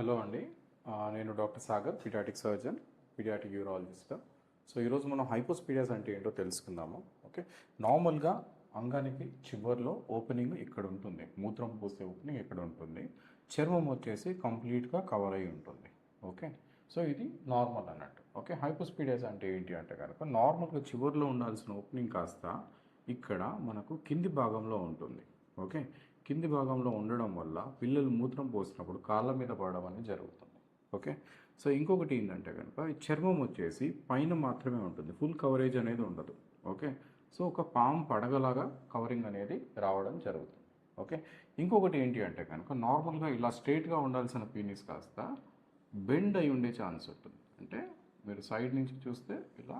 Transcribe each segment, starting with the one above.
Hello అండి. నేను doctor Sagar, pediatric surgeon, pediatric urologist. So ఈరోజు మనం హైపోస్పీడియాస్ అంటే ఏంటో తెలుసుకుందాము. ఓకే, నార్మల్గా అంగానికి చివర్లో ఓపెనింగ్ ఇక్కడ ఉంటుంది, మూత్రం పోసే ఓపెనింగ్ ఇక్కడ ఉంటుంది, చర్మం వచ్చేసి కంప్లీట్గా కవర్ అయి ఉంటుంది. ఓకే, సో ఇది నార్మల్ అన్నట్టు. ఓకే, హైపోస్పీడియాస్ అంటే ఏంటి అంటే కనుక నార్మల్గా చివర్లో ఉండాల్సిన ఓపెనింగ్ కాస్త ఇక్కడ మనకు కింది భాగంలో ఉంటుంది. ఓకే, కింది భాగంలో ఉండడం వల్ల పిల్లలు మూత్రం పోసినప్పుడు కాళ్ళ మీద పడడం అనేది జరుగుతుంది. ఓకే, సో ఇంకొకటి ఏంటంటే కనుక ఈ చర్మం వచ్చేసి పైన మాత్రమే ఉంటుంది, ఫుల్ కవరేజ్ అనేది ఉండదు. ఓకే, సో ఒక పాము పడగలాగా కవరింగ్ అనేది రావడం జరుగుతుంది. ఓకే, ఇంకొకటి ఏంటి అంటే కనుక నార్మల్గా ఇలా స్ట్రైట్గా ఉండాల్సిన పీనిస్ కాస్త బెండ్ అయి ఉండే ఛాన్స్ ఉంటుంది. అంటే మీరు సైడ్ నుంచి చూస్తే ఇలా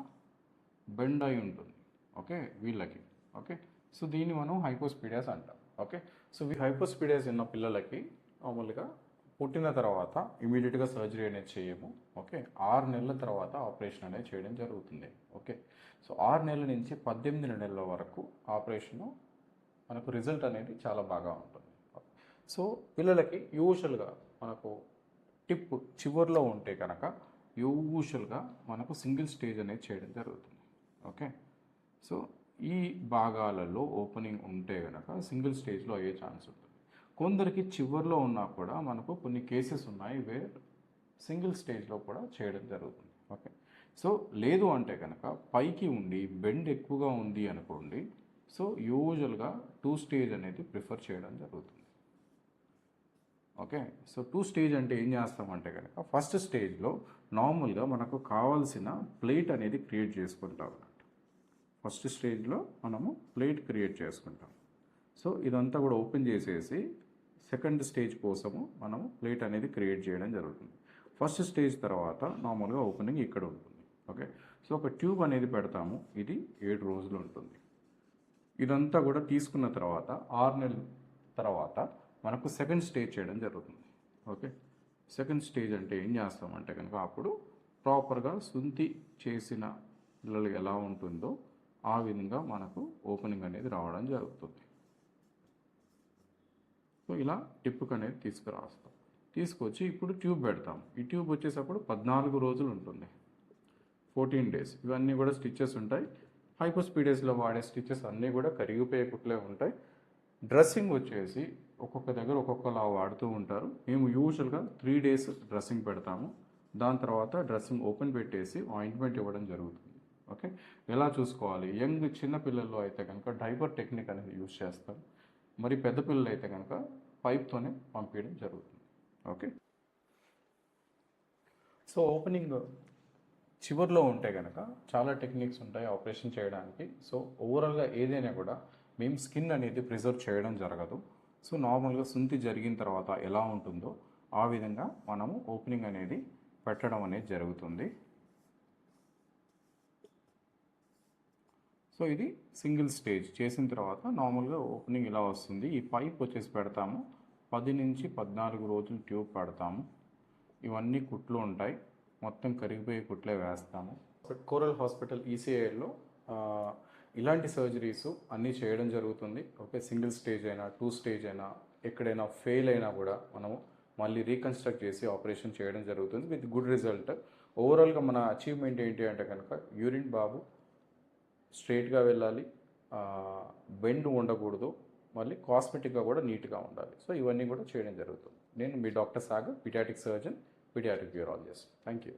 బెండ్ అయి ఉంటుంది. ఓకే, వీళ్ళకి. ఓకే, సో దీన్ని మనం హైపోస్పీడియాస్ అంటాం. ఓకే, సో ఈ హైపోస్పీడియాస్ ఉన్న పిల్లలకి మామూలుగా పుట్టిన తర్వాత ఇమీడియట్గా సర్జరీ అనేది చేయము. ఓకే, 6 నెలల తర్వాత ఆపరేషన్ అనేది చేయడం జరుగుతుంది. ఓకే, సో 6 నెలల నుంచి 18 నెలల వరకు ఆపరేషను మనకు రిజల్ట్ అనేది చాలా బాగా ఉంటుంది. సో పిల్లలకి యూజువల్గా మనకు టిప్ చివర్లో ఉంటే కనుక యూజువల్గా మనకు సింగిల్ స్టేజ్ అనేది చేయడం జరుగుతుంది. ఓకే, సో ఈ భాగాలలో ఓపెనింగ్ ఉంటే కనుక సింగిల్ స్టేజ్లో అయ్యే ఛాన్స్ ఉంటుంది. కొందరికి చివర్లో ఉన్నా కూడా మనకు కొన్ని కేసెస్ ఉన్నాయి వేర్ సింగిల్ స్టేజ్లో కూడా చేయడం జరుగుతుంది. ఓకే, సో లేదు అంటే కనుక పైకి ఉండి బెండ్ ఎక్కువగా ఉంది అనుకోండి, సో యూజువల్గా 2 స్టేజ్ అనేది ప్రిఫర్ చేయడం జరుగుతుంది. ఓకే, సో 2 స్టేజ్ అంటే ఏం చేస్తామంటే కనుక ఫస్ట్ స్టేజ్లో నార్మల్గా మనకు కావాల్సిన ప్లేట్ అనేది క్రియేట్ చేసుకుంటాం. ఫస్ట్ స్టేజ్లో మనము ప్లేట్ క్రియేట్ చేసుకుంటాం. సో ఇదంతా కూడా ఓపెన్ చేసేసి సెకండ్ స్టేజ్ కోసము మనము ప్లేట్ అనేది క్రియేట్ చేయడం జరుగుతుంది. ఫస్ట్ స్టేజ్ తర్వాత నార్మల్గా ఓపెనింగ్ ఇక్కడ ఉంటుంది. ఓకే, సో ఒక ట్యూబ్ అనేది పెడతాము, ఇది 7 రోజులు ఉంటుంది. ఇదంతా కూడా తీసుకున్న తర్వాత 6 నెలల తర్వాత మనకు సెకండ్ స్టేజ్ చేయడం జరుగుతుంది. ఓకే, సెకండ్ స్టేజ్ అంటే ఏం చేస్తామంటే కనుక అప్పుడు ప్రాపర్గా శుద్ధి చేసిన పిల్లలు ఎలా ఉంటుందో ఆ విధంగా మనకు ఓపెనింగ్ అనేది రావడం జరుగుతుంది. సో ఇలా టిప్కి అనేది తీసుకురాస్తాం, తీసుకొచ్చి ఇప్పుడు ట్యూబ్ పెడతాం. ఈ ట్యూబ్ వచ్చేటప్పుడు 14 రోజులు ఉంటుంది, 14 డేస్. ఇవన్నీ కూడా స్టిచెస్ ఉంటాయి. హైపోస్పీడియాస్లో వాడే స్టిచెస్ అన్నీ కూడా కరిగిపోయే కుట్లే ఉంటాయి. డ్రెస్సింగ్ వచ్చేసి ఒక్కొక్క దగ్గర ఒక్కొక్కలా వాడుతూ ఉంటారు. మేము యూజువల్గా 3 డేస్ డ్రెస్సింగ్ పెడతాము. దాని తర్వాత డ్రెస్సింగ్ ఓపెన్ పెట్టేసి ఆయింట్మెంట్ ఇవ్వడం జరుగుతుంది. ఓకే, ఎలా చూసుకోవాలి? యంగ్ చిన్న పిల్లల్లో అయితే కనుక డైపర్ టెక్నిక్ అనేది యూజ్ చేస్తాం. మరి పెద్ద పిల్లలు అయితే కనుక పైప్తోనే పంపించడం జరుగుతుంది. ఓకే, సో ఓపెనింగ్ చివర్లో ఉంటే కనుక చాలా టెక్నిక్స్ ఉంటాయి ఆపరేషన్ చేయడానికి. సో ఓవరాల్గా ఏదైనా కూడా మేము స్కిన్ అనేది ప్రిజర్వ్ చేయడం జరగదు. సో నార్మల్గా సుంతి జరిగిన తర్వాత ఎలా ఉంటుందో ఆ విధంగా మనము ఓపెనింగ్ అనేది పెట్టడం అనేది జరుగుతుంది. సో ఇది సింగిల్ స్టేజ్ చేసిన తర్వాత నార్మల్గా ఓపెనింగ్ ఇలా వస్తుంది. ఈ పైప్ వచ్చేసి పెడతాము, 10 నుంచి 14 రోజులు ట్యూబ్ పెడతాము. ఇవన్నీ కుట్లు ఉంటాయి, మొత్తం కరిగిపోయే కుట్లే వేస్తాము. కోరల్ హాస్పిటల్ ఈసీఐలో ఇలాంటి సర్జరీస్ అన్నీ చేయడం జరుగుతుంది. ఓకే, సింగిల్ స్టేజ్ అయినా 2 స్టేజ్ అయినా ఎక్కడైనా ఫెయిల్ అయినా కూడా మనము మళ్ళీ రీకన్స్ట్రక్ట్ చేసి ఆపరేషన్ చేయడం జరుగుతుంది విత్ గుడ్ రిజల్ట్. ఓవరాల్గా మన అచీవ్మెంట్ ఏంటి అంటే కనుక యూరిన్ బాబు స్ట్రైట్గా వెళ్ళాలి, బెండ్ ఉండకూడదు, మళ్ళీ కాస్మెటిక్గా కూడా నీట్గా ఉండాలి. సో ఇవన్నీ కూడా చేయడం జరుగుతుంది. నేను మీ doctor Sagar, pediatric surgeon, pediatric urologist. Thank you.